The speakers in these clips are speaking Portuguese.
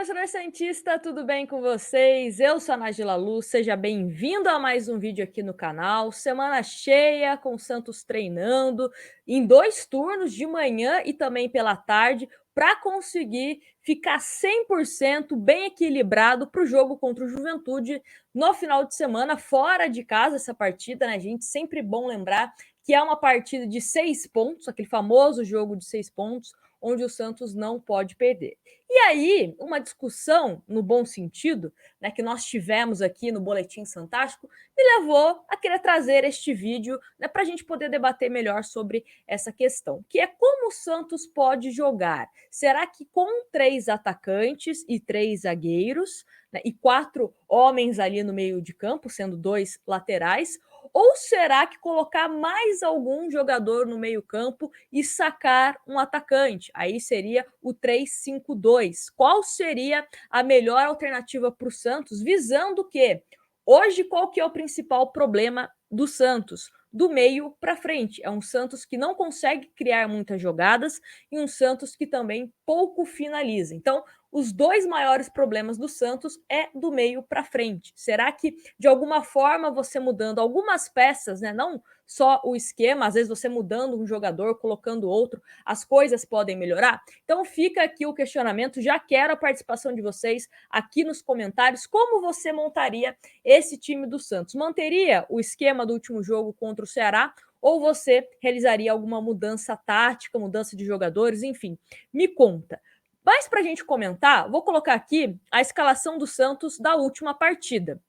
torcedor santista, tudo bem com vocês? Eu sou a Nájila Luz, seja bem-vindo a mais um vídeo aqui no canal. Semana cheia, com o Santos treinando em 2 turnos, de manhã e também pela tarde, para conseguir ficar 100% bem equilibrado para o jogo contra o Juventude no final de semana, fora de casa, essa partida, né, gente? Sempre bom lembrar que é uma partida de 6 pontos, aquele famoso jogo de 6 pontos, onde o Santos não pode perder. E aí, uma discussão, no bom sentido, né, que nós tivemos aqui no Boletim Santástico, me levou a querer trazer este vídeo, né, para a gente poder debater melhor sobre essa questão, que é como o Santos pode jogar. Será que com 3 atacantes e 3 zagueiros, né, e 4 homens ali no meio de campo, sendo 2 laterais, ou será que colocar mais algum jogador no meio-campo e sacar um atacante? Aí seria o 3-5-2. Qual seria a melhor alternativa para o Santos, visando o quê? Hoje, qual que é o principal problema do Santos? Do meio para frente. É um Santos que não consegue criar muitas jogadas e um Santos que também pouco finaliza. Então, os 2 maiores problemas do Santos é do meio para frente. Será que, de alguma forma, você mudando algumas peças, né, não só o esquema, às vezes você mudando um jogador, colocando outro, as coisas podem melhorar? Então fica aqui o questionamento, já quero a participação de vocês aqui nos comentários, como você montaria esse time do Santos? Manteria o esquema do último jogo contra o Ceará ou você realizaria alguma mudança tática, mudança de jogadores, enfim, me conta. Mas para a gente comentar, vou colocar aqui a escalação do Santos da última partida,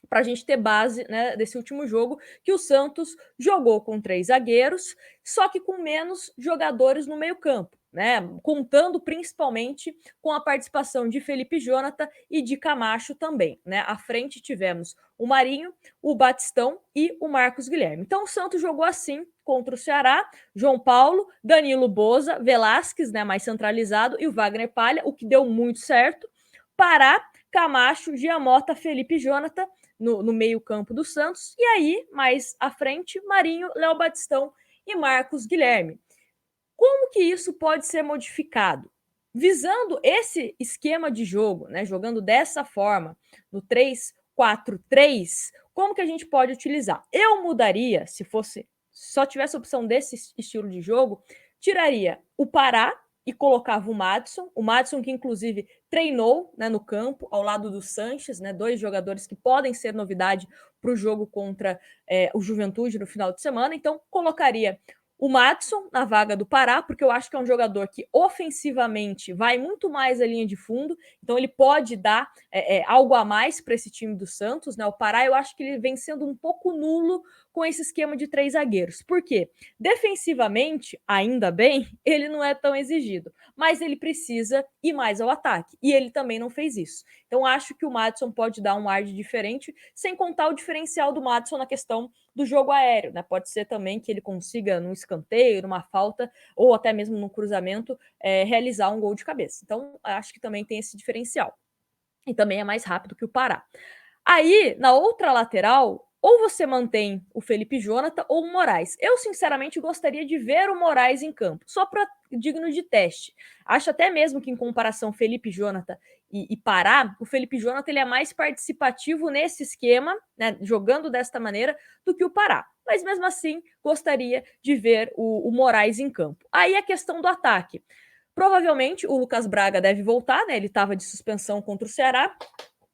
para a gente ter base, né, desse último jogo, que o Santos jogou com 3 zagueiros, só que com menos jogadores no meio-campo, né? Contando principalmente com a participação de Felipe Jonathan e de Camacho também, né? À frente tivemos o Marinho, o Batistão e o Marcos Guilherme. Então o Santos jogou assim contra o Ceará: João Paulo, Danilo Boza, Velasquez, né, mais centralizado, e o Wagner Palha, o que deu muito certo. Pará, Camacho, Giamota, Felipe Jonathan no meio-campo do Santos. E aí, mais à frente, Marinho, Léo Batistão e Marcos Guilherme. Como que isso pode ser modificado? Visando esse esquema de jogo, né, jogando dessa forma, no 3-4-3, como que a gente pode utilizar? Eu mudaria, se fosse só tivesse a opção desse estilo de jogo, tiraria o Pará e colocava o Madison que inclusive treinou, né, no campo ao lado do Sanches, né, 2 jogadores que podem ser novidade para o jogo contra o Juventude no final de semana. Então colocaria o Madison na vaga do Pará, porque eu acho que é um jogador que ofensivamente vai muito mais à linha de fundo, então ele pode dar algo a mais para esse time do Santos, né? O Pará, eu acho que ele vem sendo um pouco nulo com esse esquema de 3 zagueiros. Por quê? Defensivamente, ainda bem, ele não é tão exigido, mas ele precisa ir mais ao ataque, e ele também não fez isso. Então acho que o Madison pode dar um ar de diferente, sem contar o diferencial do Madison na questão do jogo aéreo, né? Pode ser também que ele consiga, num escanteio, numa falta, ou até mesmo num cruzamento, realizar um gol de cabeça. Então, acho que também tem esse diferencial. E também é mais rápido que o Pará. Aí, na outra lateral, ou você mantém o Felipe Jonathan ou o Moraes. Eu, sinceramente, gostaria de ver o Moraes em campo, só para digno de teste. Acho até mesmo que, em comparação Felipe Jonathan e Pará, o Felipe Jonathan ele é mais participativo nesse esquema, né, jogando desta maneira, do que o Pará. Mas, mesmo assim, gostaria de ver o Moraes em campo. Aí a questão do ataque. Provavelmente o Lucas Braga deve voltar, né? Ele estava de suspensão contra o Ceará.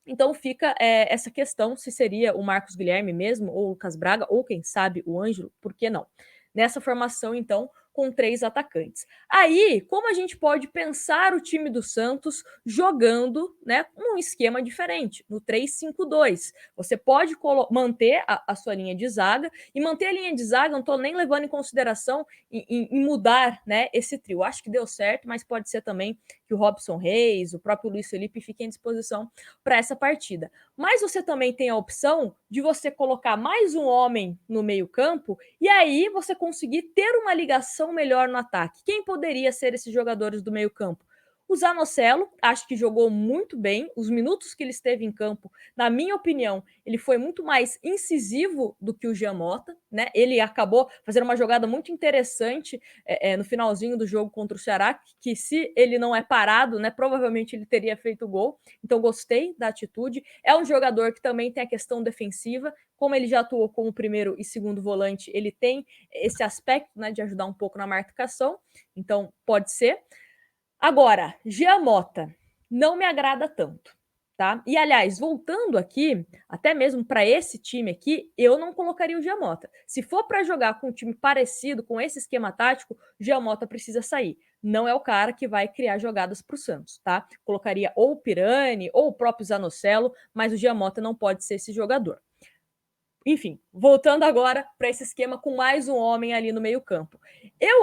Então fica essa questão se seria o Marcos Guilherme mesmo, ou o Lucas Braga, ou quem sabe o Ângelo, por que não? Nessa formação, então, com 3 atacantes. Aí, como a gente pode pensar o time do Santos jogando, né, um esquema diferente, no 3-5-2? Você pode manter a sua linha de zaga, e manter a linha de zaga, não estou nem levando em consideração em mudar, né, esse trio. Acho que deu certo, mas pode ser também que o Robson Reis, o próprio Luiz Felipe fiquem à disposição para essa partida. Mas você também tem a opção de você colocar mais um homem no meio-campo e aí você conseguir ter uma ligação melhor no ataque. Quem poderia ser esses jogadores do meio-campo? O Zanocelo, acho que jogou muito bem. Os minutos que ele esteve em campo, na minha opinião, ele foi muito mais incisivo do que o Jean Mota, né? Ele acabou fazendo uma jogada muito interessante no finalzinho do jogo contra o Ceará, que se ele não é parado, né, provavelmente ele teria feito o gol. Então gostei da atitude. É um jogador que também tem a questão defensiva, como ele já atuou como primeiro e segundo volante, ele tem esse aspecto, né, de ajudar um pouco na marcação. Então pode ser. Agora, Jean Mota não me agrada tanto, tá? E aliás, voltando aqui, até mesmo para esse time aqui, eu não colocaria o Jean Mota. Se for para jogar com um time parecido com esse esquema tático, Jean Mota precisa sair. Não é o cara que vai criar jogadas para o Santos, tá? Colocaria ou o Pirani ou o próprio Zanocelo, mas o Jean Mota não pode ser esse jogador. Enfim, voltando agora para esse esquema com mais um homem ali no meio-campo. Eu,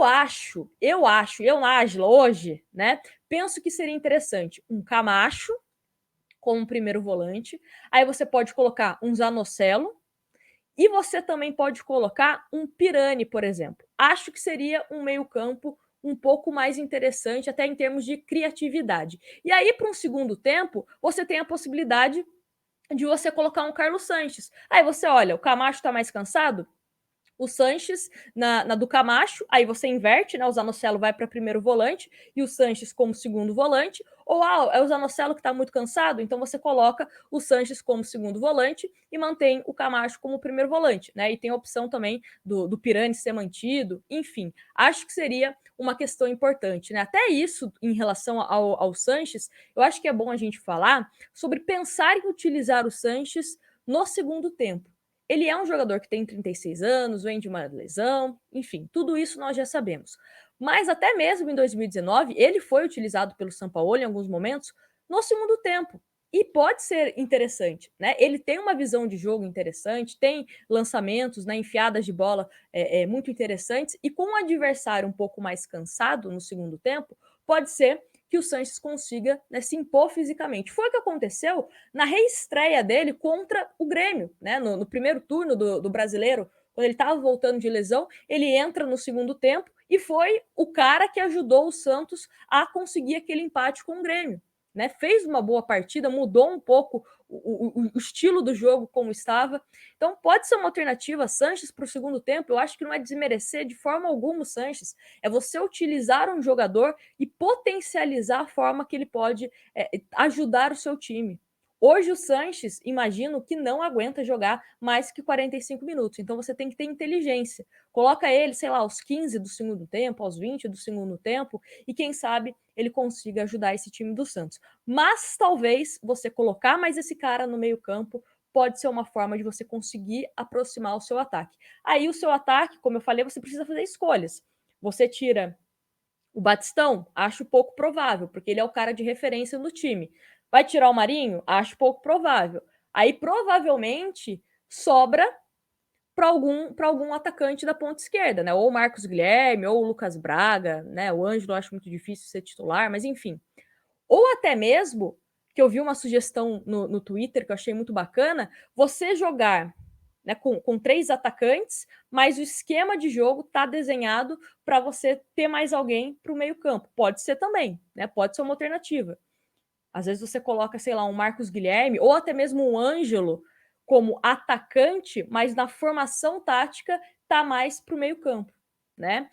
Nájila, hoje, né, penso que seria interessante um Camacho como primeiro volante. Aí você pode colocar um Zanocelo e você também pode colocar um Pirani, por exemplo. Acho que seria um meio-campo um pouco mais interessante, até em termos de criatividade. E aí, para um segundo tempo, você tem a possibilidade de você colocar um Carlos Sanches. Aí você olha, o Camacho tá mais cansado? O Sanches na do Camacho, aí você inverte, né? O Zanocelo vai para primeiro volante e o Sanches como segundo volante. Ou é o Zanocelo que está muito cansado, então você coloca o Sanches como segundo volante e mantém o Camacho como primeiro volante, né? E tem a opção também do Pirani ser mantido. Enfim, acho que seria uma questão importante, né? Até isso em relação ao Sanches, eu acho que é bom a gente falar sobre pensar em utilizar o Sanches no segundo tempo. Ele é um jogador que tem 36 anos, vem de uma lesão, enfim, tudo isso nós já sabemos. Mas até mesmo em 2019, ele foi utilizado pelo Sampaoli em alguns momentos no segundo tempo. E pode ser interessante, né? Ele tem uma visão de jogo interessante, tem lançamentos, né, enfiadas de bola muito interessantes, e com o adversário um pouco mais cansado no segundo tempo, pode ser que o Sanches consiga, né, se impor fisicamente. Foi o que aconteceu na reestreia dele contra o Grêmio, né? No primeiro turno do Brasileiro, quando ele estava voltando de lesão, ele entra no segundo tempo e foi o cara que ajudou o Santos a conseguir aquele empate com o Grêmio. Né? Fez uma boa partida, mudou um pouco o estilo do jogo como estava. Então pode ser uma alternativa Sanches para o segundo tempo. Eu acho que não é desmerecer de forma alguma o Sanches. É você utilizar um jogador e potencializar a forma que ele pode ajudar o seu time. Hoje o Sanches, imagino que não aguenta jogar mais que 45 minutos. Então você tem que ter inteligência. Coloca ele, sei lá, aos 15 do segundo tempo, aos 20 do segundo tempo, e quem sabe ele consiga ajudar esse time do Santos. Mas talvez você colocar mais esse cara no meio-campo pode ser uma forma de você conseguir aproximar o seu ataque. Aí o seu ataque, como eu falei, você precisa fazer escolhas. Você tira o Batistão? Acho pouco provável, porque ele é o cara de referência no time. Vai tirar o Marinho? Acho pouco provável. Aí provavelmente sobra para algum atacante da ponta esquerda, né? Ou o Marcos Guilherme, ou o Lucas Braga, né? O Ângelo eu acho muito difícil ser titular, mas enfim. Ou até mesmo, que eu vi uma sugestão no Twitter que eu achei muito bacana, você jogar, né, com 3 atacantes, mas o esquema de jogo está desenhado para você ter mais alguém para o meio-campo. Pode ser também, né? Pode ser uma alternativa. Às vezes você coloca, sei lá, um Marcos Guilherme ou até mesmo um Ângelo como atacante, mas na formação tática tá mais para o meio-campo, né?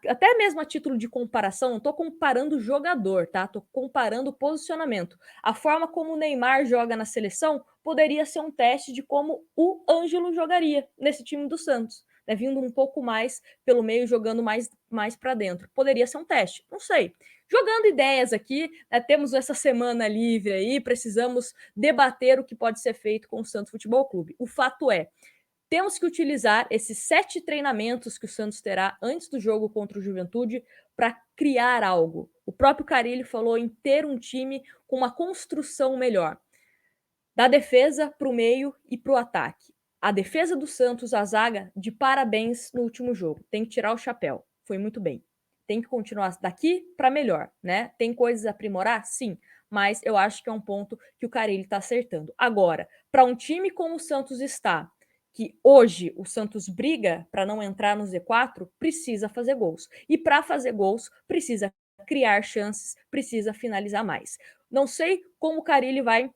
Até mesmo a título de comparação, não estou comparando o jogador, tá? Estou comparando o posicionamento. A forma como o Neymar joga na seleção poderia ser um teste de como o Ângelo jogaria nesse time do Santos, né? Vindo um pouco mais pelo meio, jogando mais para dentro. Poderia ser um teste, não sei. Jogando ideias aqui, né, temos essa semana livre aí, precisamos debater o que pode ser feito com o Santos Futebol Clube. O fato é, temos que utilizar esses 7 treinamentos que o Santos terá antes do jogo contra o Juventude para criar algo. O próprio Carille falou em ter um time com uma construção melhor. Da defesa para o meio e para o ataque. A defesa do Santos, a zaga, de parabéns no último jogo. Tem que tirar o chapéu. Foi muito bem. Tem que continuar daqui para melhor, né? Tem coisas a aprimorar? Sim. Mas eu acho que é um ponto que o Carille está acertando. Agora, para um time como o Santos está, que hoje o Santos briga para não entrar no Z4, precisa fazer gols. E para fazer gols, precisa criar chances, precisa finalizar mais. Não sei como o Carille vai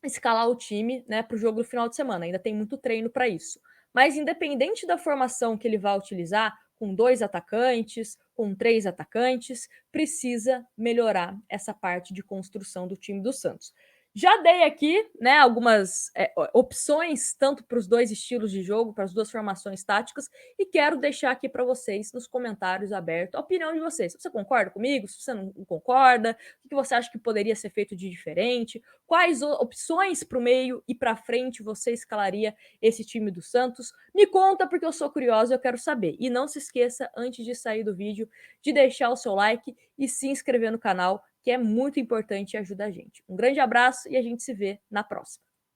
escalar o time, né, para o jogo do final de semana. Ainda tem muito treino para isso. Mas independente da formação que ele vai utilizar, com 2 atacantes, com 3 atacantes, precisa melhorar essa parte de construção do time do Santos. Já dei aqui, né, algumas opções, tanto para os dois estilos de jogo, para as duas formações táticas, e quero deixar aqui para vocês, nos comentários aberto, a opinião de vocês. Se você concorda comigo, se você não concorda, o que você acha que poderia ser feito de diferente, quais opções para o meio e para frente você escalaria esse time do Santos? Me conta, porque eu sou curiosa e eu quero saber. E não se esqueça, antes de sair do vídeo, de deixar o seu like e se inscrever no canal, que é muito importante e ajuda a gente. Um grande abraço e a gente se vê na próxima.